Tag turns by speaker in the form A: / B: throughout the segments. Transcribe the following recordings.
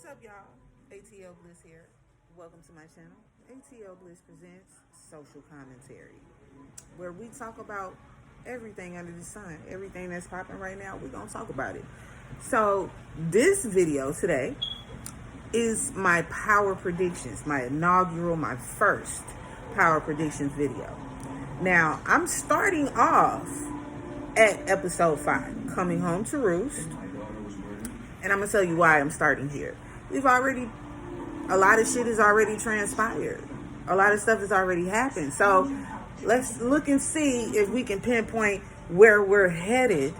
A: up, y'all? ATLBliss here. Welcome to my channel, ATLBliss Presents Social Commentary, where we talk about everything under the sun. Everything that's popping right now, we're going to talk about it. So this video today is my power predictions, my inaugural, my first power predictions video. Now, I'm starting off at episode 5, Coming Home to Roost. And I'm going to tell you why I'm starting here. A lot of shit has already transpired. A lot of stuff has already happened. So let's look and see if we can pinpoint where we're headed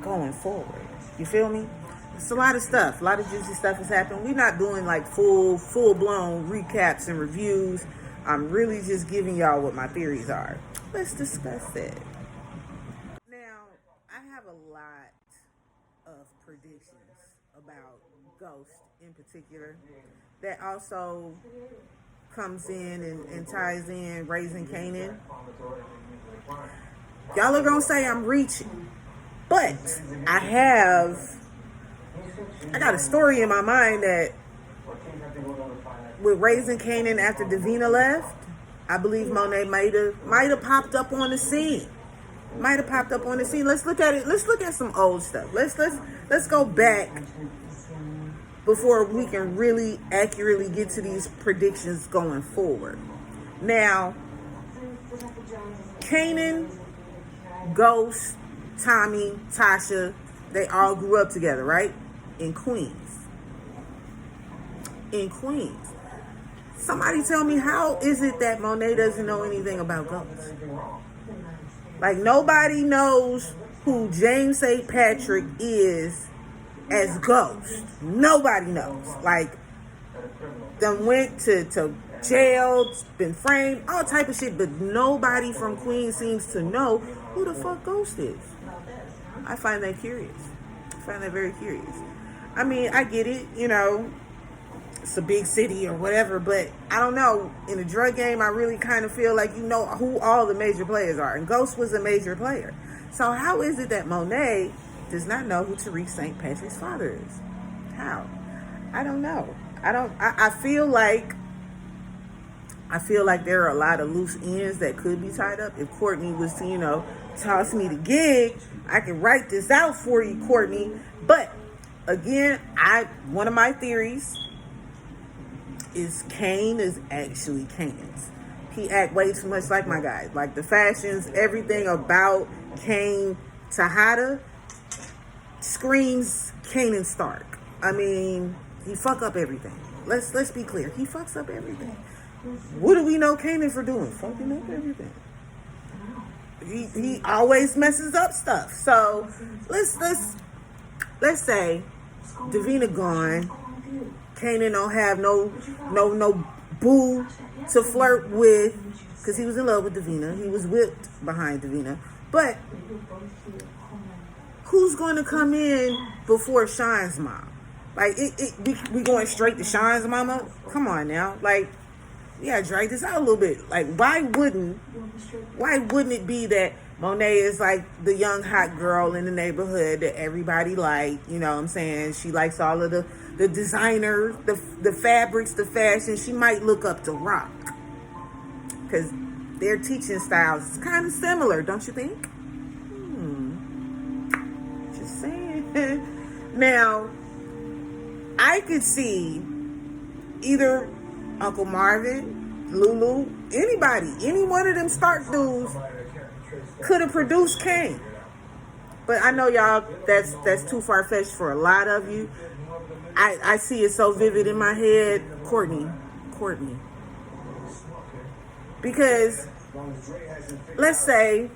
A: going forward. You feel me? It's a lot of stuff. A lot of juicy stuff has happened. We're not doing like full-blown recaps and reviews. I'm really just giving y'all what my theories are. Let's discuss it. Now, I have a lot of predictions about Ghost in particular that also comes in and ties in Raising Kanan. Y'all are gonna say I'm reaching, but I got a story in my mind that with Raising Kanan after Davina left, I believe Monet might have popped up on the scene. Let's look at it. Let's look at some old stuff. Let's go back before we can really accurately get to these predictions going forward. Now, Kanan, Ghost, Tommy, Tasha, they all grew up together, right? In Queens. Somebody tell me, how is it that Monet doesn't know anything about Ghost? Like, nobody knows who James St. Patrick is as Ghost. Nobody knows. Like, them went to jail, been framed, all type of shit, but nobody from Queens seems to know who the fuck Ghost is. I find that curious. I find that very curious. I mean, I get it, you know, it's a big city or whatever, but I don't know. In the drug game, I really kind of feel like you know who all the major players are, and Ghost was a major player. So how is it that Monet does not know who Tariq St. Patrick's father is? How? I don't know. I feel like there are a lot of loose ends that could be tied up. If Courtney was to, you know, toss me the gig, I can write this out for you, Courtney. But again, one of my theories is Kane is actually Kanan's. He act way too much like my guy. Like the fashions, everything about Kane Tejada screams Kanan Stark. I mean, he fuck up everything. Let's be clear. He fucks up everything. What do we know Kanan for doing? Fucking up everything. He always messes up stuff. So let's say Davina gone. Kanan don't have no boo to flirt with, because he was in love with Davina. He was whipped behind Davina. But who's going to come in before Sean's mom? Like, we going straight to Sean's mama? Come on now. Like, we gotta drag this out a little bit. Like, why wouldn't it be that Monet is like the young hot girl in the neighborhood that everybody like, you know what I'm saying? She likes all of the designers, the fabrics, the fashion. She might look up to Rock, because their teaching styles is kind of similar, don't you think? Just saying. Now, I could see either Uncle Marvin, Lulu, anybody, any one of them Stark dudes could have produced Kane. But I know y'all, that's too far-fetched for a lot of you. I see it so vivid in my head. Courtney. Because let's say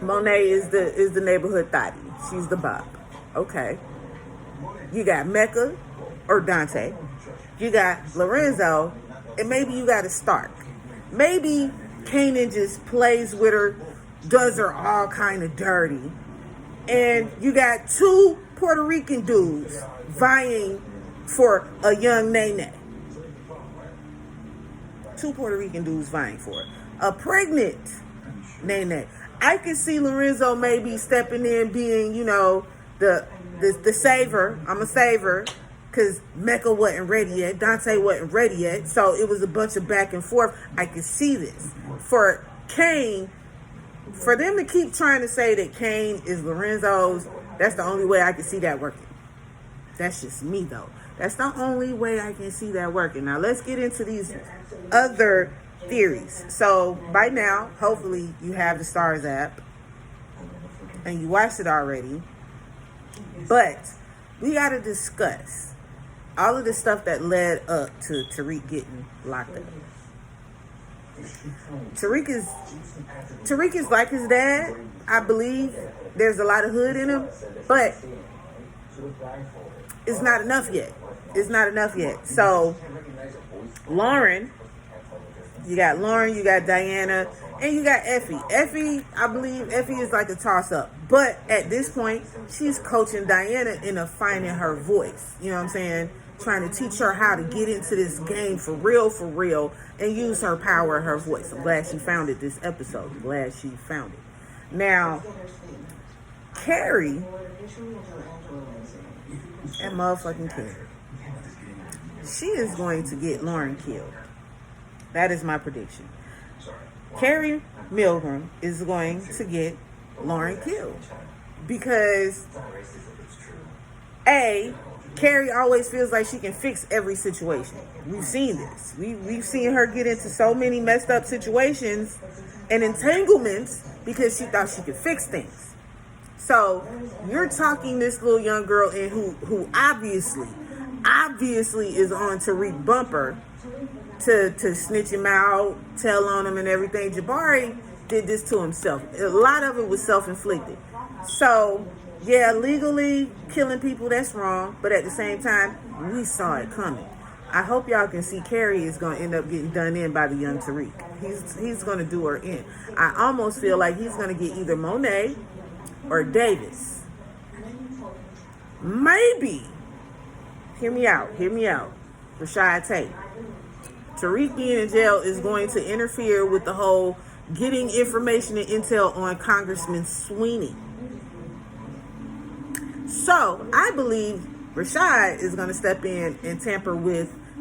A: Monet is the neighborhood thotty. She's the bop. Okay. You got Mecca or Dante. You got Lorenzo, and maybe you got a Stark. Maybe Kanan just plays with her, does her all kind of dirty. And you got 2 Puerto Rican dudes vying for a young Nene. 2 Puerto Rican dudes vying for it. A pregnant Nene. I could see Lorenzo maybe stepping in, being, you know, the saver. I'm a saver. because Mecca wasn't ready yet. Dante wasn't ready yet. So it was a bunch of back and forth. I could see this. For Kane, for them to keep trying to say that Kane is Lorenzo's, that's the only way I can see that working. That's just me, though. That's the only way I can see that working. Now, let's get into these other theories. So, by now, hopefully, you have the Stars app and you watched it already. But we got to discuss all of the stuff that led up to Tariq getting locked up. Tariq is like his dad. I believe there's a lot of hood in him, but it's not enough yet. It's not enough yet. So, Lauren, you got Diana, and you got Effie. I believe Effie is like a toss-up. But at this point, she's coaching Diana into finding her voice. You know what I'm saying? Trying to teach her how to get into this game for real, and use her power and her voice. I'm glad she found it this episode. I'm glad she found it. Now, Carrie, that motherfucking Carrie, she is going to get Lauren killed. That is my prediction. Carrie Milgram is going to get Lauren killed. Because, A, Carrie always feels like she can fix every situation. We've seen this. We've seen her get into so many messed up situations and entanglements because she thought she could fix things. So you're talking this little young girl in who obviously is on Tariq bumper to snitch him out, tell on him and everything. Jabari did this to himself. A lot of it was self-inflicted. So, yeah, legally killing people, that's wrong. But at the same time, we saw it coming. I hope y'all can see Carrie is going to end up getting done in by the young Tariq. He's going to do her in. I almost feel like he's going to get either Monet or Davis. Maybe. Hear me out. Rashad Tate. Tariq being in jail is going to interfere with the whole getting information and intel on Congressman Sweeney. So, I believe Rashad is going to step in and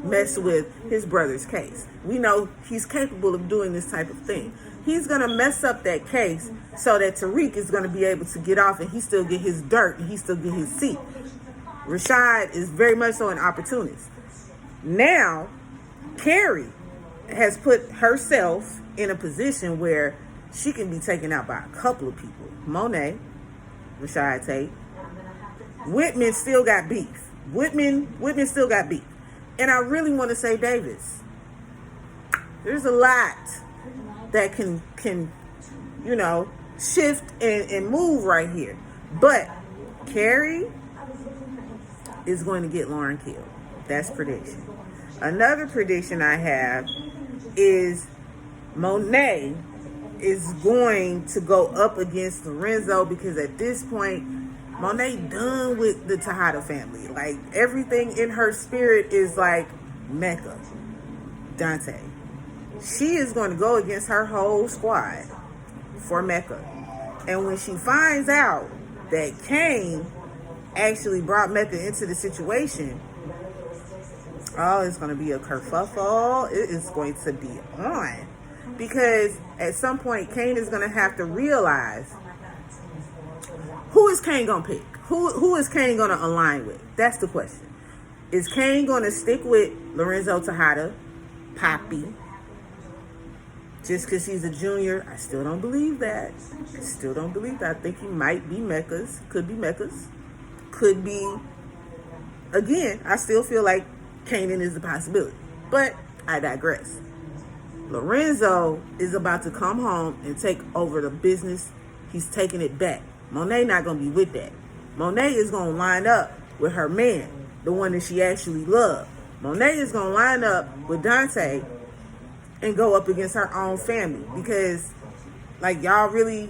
A: mess with his brother's case. We know he's capable of doing this type of thing. He's going to mess up that case so that Tariq is going to be able to get off and he still get his dirt and he still get his seat. Rashad is very much so an opportunist. Now, Carrie has put herself in a position where she can be taken out by a couple of people. Monet, Rashad Tate. Whitman still got beef. Whitman still got beef. And I really want to say Davis. There's a lot that can shift and move right here. But Carrie is going to get Lauren killed. That's prediction. Another prediction I have is Monet is going to go up against Lorenzo because at this point, Monet done with the Tejada family. Like, everything in her spirit is like Mecca, Dante. She is going to go against her whole squad for Mecca. And when she finds out that Kane actually brought Mecca into the situation, oh, it's going to be a kerfuffle. It is going to be on. Because at some point, Kane is going to have to realize, who is Kane going to pick? Who is Kane going to align with? That's the question. Is Kane going to stick with Lorenzo Tejada, Poppy, just because he's a junior? I still don't believe that. I think he might be Mecca's. Could be Mecca's. Could be. Again, I still feel like Kanan is a possibility. But I digress. Lorenzo is about to come home and take over the business. He's taking it back. Monet not going to be with that. Monet is going to line up with her man, the one that she actually loved. Monet is going to line up with Dante and go up against her own family. Because, like, y'all really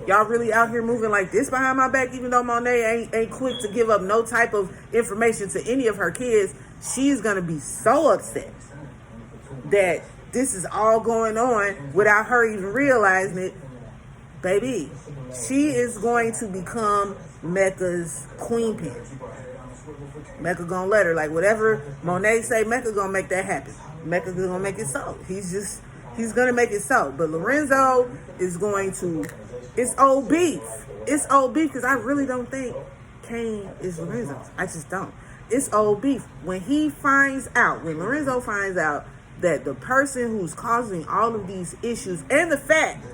A: out here moving like this behind my back, even though Monet ain't quick to give up no type of information to any of her kids. She's going to be so upset that this is all going on without her even realizing it. Baby, she is going to become Mecca's queen pin. Mecca gonna let her. Like, whatever Monet say, Mecca gonna make that happen. Mecca gonna make it so. He's gonna make it so. But Lorenzo is going to, it's old beef. It's old beef, because I really don't think Kane is Lorenzo's. I just don't. It's old beef. When Lorenzo finds out that the person who's causing all of these issues, and the fact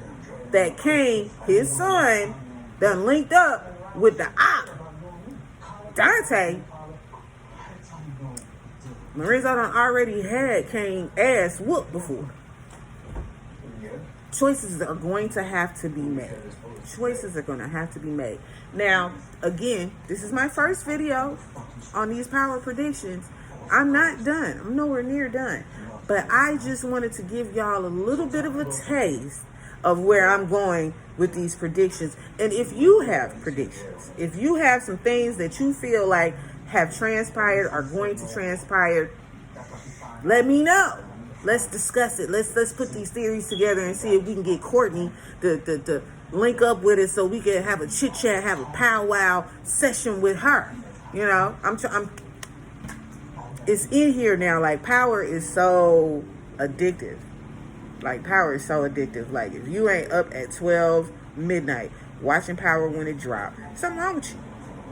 A: that Kane, his son, done linked up with the op, Dante, Lorenzo done already had Kane ass whooped before. Choices are going to have to be made. Choices are going to have to be made. Now, again, this is my first video on these power predictions. I'm not done. I'm nowhere near done. But I just wanted to give y'all a little bit of a taste of where I'm going with these predictions. And if you have predictions, if you have some things that you feel like have transpired, are going to transpire, let me know. Let's discuss it. Let's put these theories together and see if we can get Courtney to link up with it, so we can have a chit chat, have a powwow session with her. You know, it's in here now. Like, power is so addictive. Like, power is so addictive. Like, if you ain't up at 12 midnight watching Power when it drops, something wrong with you.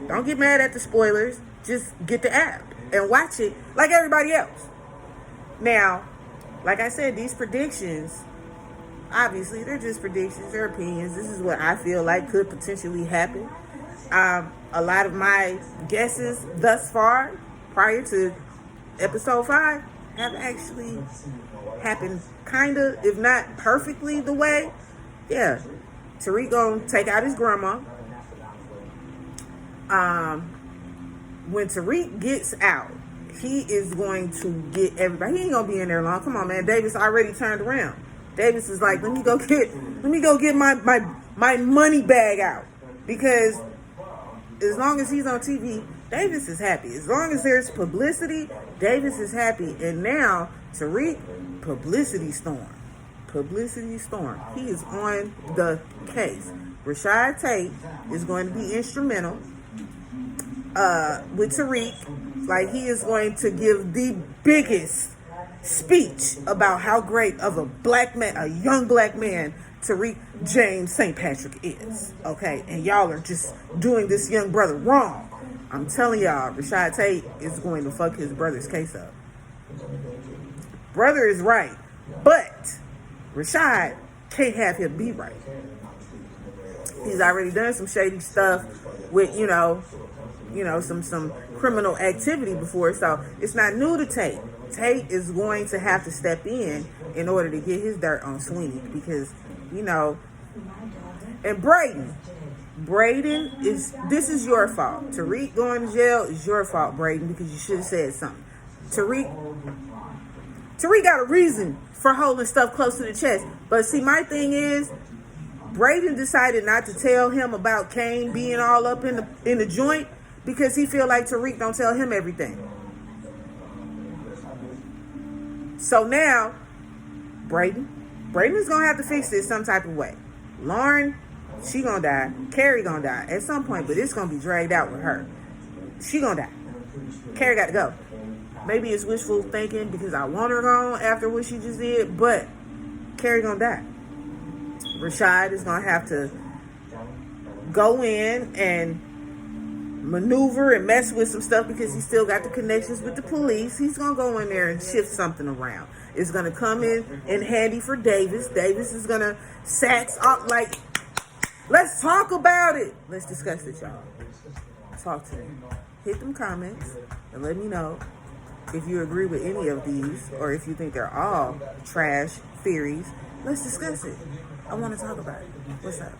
A: Don't get mad at the spoilers. Just get the app and watch it like everybody else. Now, like I said, these predictions, obviously, they're just predictions, they're opinions. This is what I feel like could potentially happen. A lot of my guesses thus far, prior to episode 5, have actually happened kind of, if not perfectly the way. Yeah, Tariq gonna take out his grandma. When Tariq gets out, he is going to get everybody. He ain't gonna be in there long. Come on, man. Davis already turned around. Davis is like, let me go get my money bag out. Because as long as he's on TV, Davis is happy. As long as there's publicity, Davis is happy. And now, Tariq, publicity storm. Publicity storm. He is on the case. Rashad Tate is going to be instrumental with Tariq. Like, he is going to give the biggest speech about how great of a black man, a young black man, Tariq James St. Patrick is. Okay, and y'all are just doing this young brother wrong. I'm telling y'all, Rashad Tate is going to fuck his brother's case up. Brother is right, but Rashad can't have him be right. He's already done some shady stuff with, some criminal activity before, so it's not new to Tate. Tate is going to have to step in order to get his dirt on Sweeney, because, and Braden this is your fault. Tariq going to jail is your fault, Braden, because you should have said something. Tariq got a reason for holding stuff close to the chest. But see, my thing is, Braden decided not to tell him about Kane being all up in the joint because he feel like Tariq don't tell him everything. So now, Braden's gonna have to fix this some type of way. Lauren, she gonna die. Carrie gonna die at some point, but it's gonna be dragged out with her. She gonna die. Carrie got to go. Maybe it's wishful thinking because I want her gone after what she just did, but Carrie gonna die. Rashad is gonna have to go in and maneuver and mess with some stuff because he still got the connections with the police. He's gonna go in there and shift something around. It's gonna come in handy for Davis. Davis is gonna sax up like, let's talk about it. Let's discuss it, y'all. Talk to me. Hit them comments and let me know if you agree with any of these or if you think they're all trash theories. Let's discuss it. I want to talk about it. What's up?